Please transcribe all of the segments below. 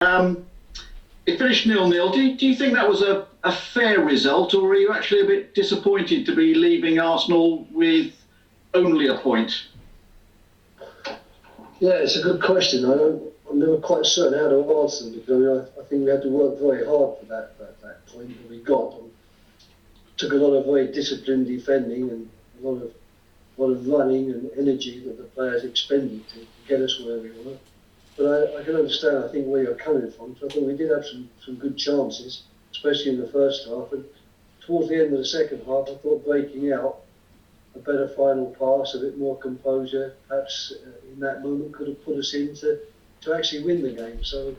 Um, it finished 0-0. Do you think that was a fair result, or are you actually a bit disappointed to be leaving Arsenal with only a point? Yeah, it's a good question. I'm never quite certain how to answer it, because I think we had to work very hard for that point that we got. It took a lot of very disciplined defending and a lot of running and energy that the players expended to get us where we were. But I can understand, I think, where you're coming from. So I think we did have some good chances, especially in the first half. And towards the end of the second half, I thought breaking out, a better final pass, a bit more composure, perhaps in that moment could have put us in to actually win the game. So,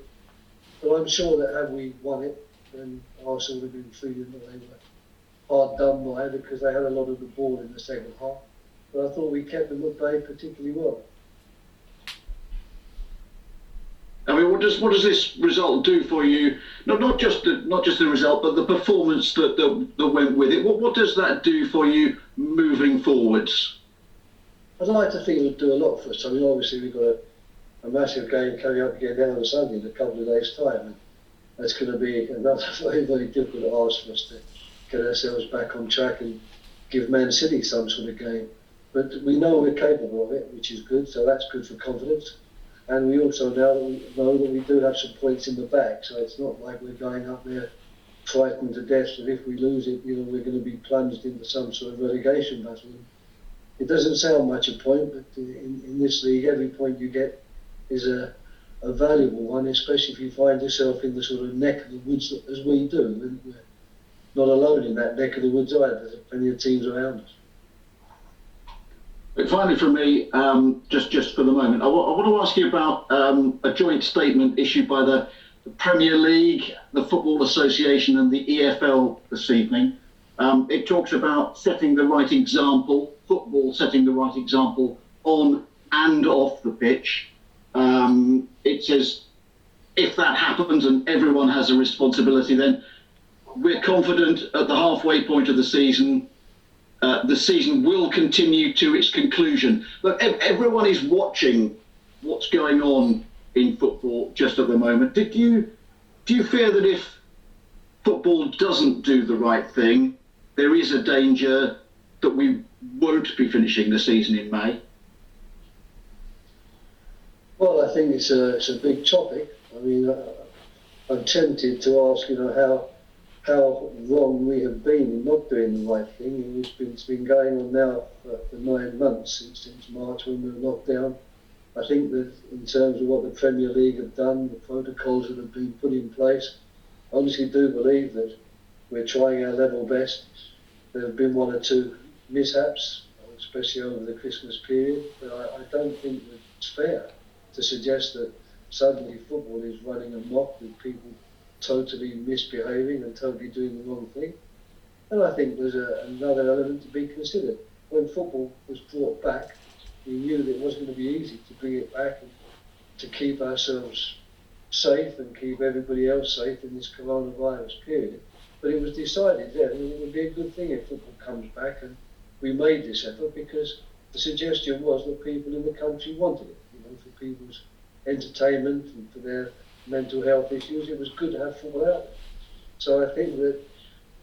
but I'm sure that had we won it, then Arsenal would have been feeling that they were hard done by, because they had a lot of the ball in the second half. But I thought we kept them at bay particularly well. I mean, what does this result do for you? Not just the result, but the performance that went with it. What does that do for you moving forwards? I'd like to think it would do a lot for us. I mean, obviously we've got a massive game coming up again down on Sunday in a couple of days' time, and that's going to be another very, very difficult ask for us to get ourselves back on track and give Man City some sort of game. But we know we're capable of it, which is good. So that's good for confidence. And we also know that we do have some points in the bag, so it's not like we're going up there frightened to death that if we lose it, we're going to be plunged into some sort of relegation battle. It doesn't sound much a point, but in this league, every point you get is a valuable one, especially if you find yourself in the sort of neck of the woods as we do. And we're not alone in that neck of the woods either. There's plenty of teams around us. But finally, from me, just for the moment, I want to ask you about a joint statement issued by the Premier League, the Football Association, and the EFL this evening. It talks about setting the right example, football setting the right example on and off the pitch. It says if that happens and everyone has a responsibility, then we're confident at the halfway point of the season will continue to its conclusion. Look, everyone is watching what's going on in football just at the moment. Do you fear that if football doesn't do the right thing, there is a danger that we won't be finishing the season in May? Well, I think it's a big topic. I mean, I'm tempted to ask, how wrong we have been in not doing the right thing. It's been going on now for 9 months since March when we were locked down. I think that in terms of what the Premier League have done, the protocols that have been put in place, I honestly do believe that we're trying our level best. There have been 1 or 2 mishaps, especially over the Christmas period, but I don't think that it's fair to suggest that suddenly football is running amok with people totally misbehaving and totally doing the wrong thing. And I think there's another element to be considered. When football was brought back, we knew that it wasn't going to be easy to bring it back and to keep ourselves safe and keep everybody else safe in this coronavirus period. But it was decided then that it would be a good thing if football comes back, and we made this effort because the suggestion was that people in the country wanted it, for people's entertainment and for their mental health issues. It was good to have football out there. So I think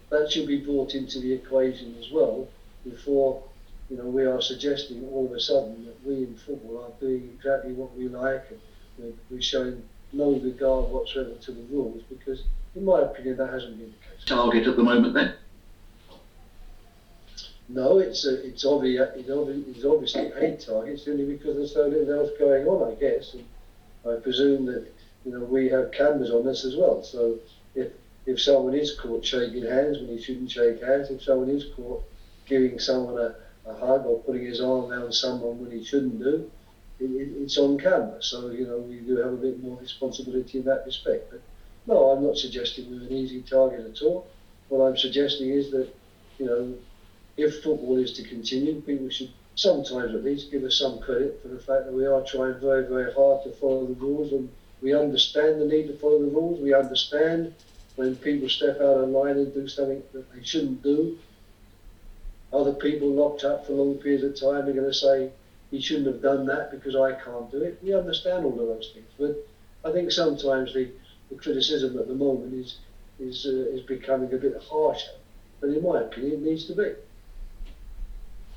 that should be brought into the equation as well before we are suggesting all of a sudden that we in football are doing exactly what we like, and we're showing no regard whatsoever to the rules, because in my opinion that hasn't been the case. Target at the moment then? No, it's obviously a target simply because there's so little else going on, I guess. And I presume that we have cameras on us as well. So if someone is caught shaking hands when he shouldn't shake hands, if someone is caught giving someone a hug or putting his arm around someone when he shouldn't do, it's on camera. So we do have a bit more responsibility in that respect. But no, I'm not suggesting we're an easy target at all. What I'm suggesting is that if football is to continue, people should sometimes at least give us some credit for the fact that we are trying very, very hard to follow the rules, and we understand the need to follow the rules. We understand when people step out of line and do something that they shouldn't do. Other people locked up for long periods of time are going to say, he shouldn't have done that because I can't do it. We understand all of those things. But I think sometimes the the criticism at the moment is becoming a bit harsher. But in my opinion, it needs to be.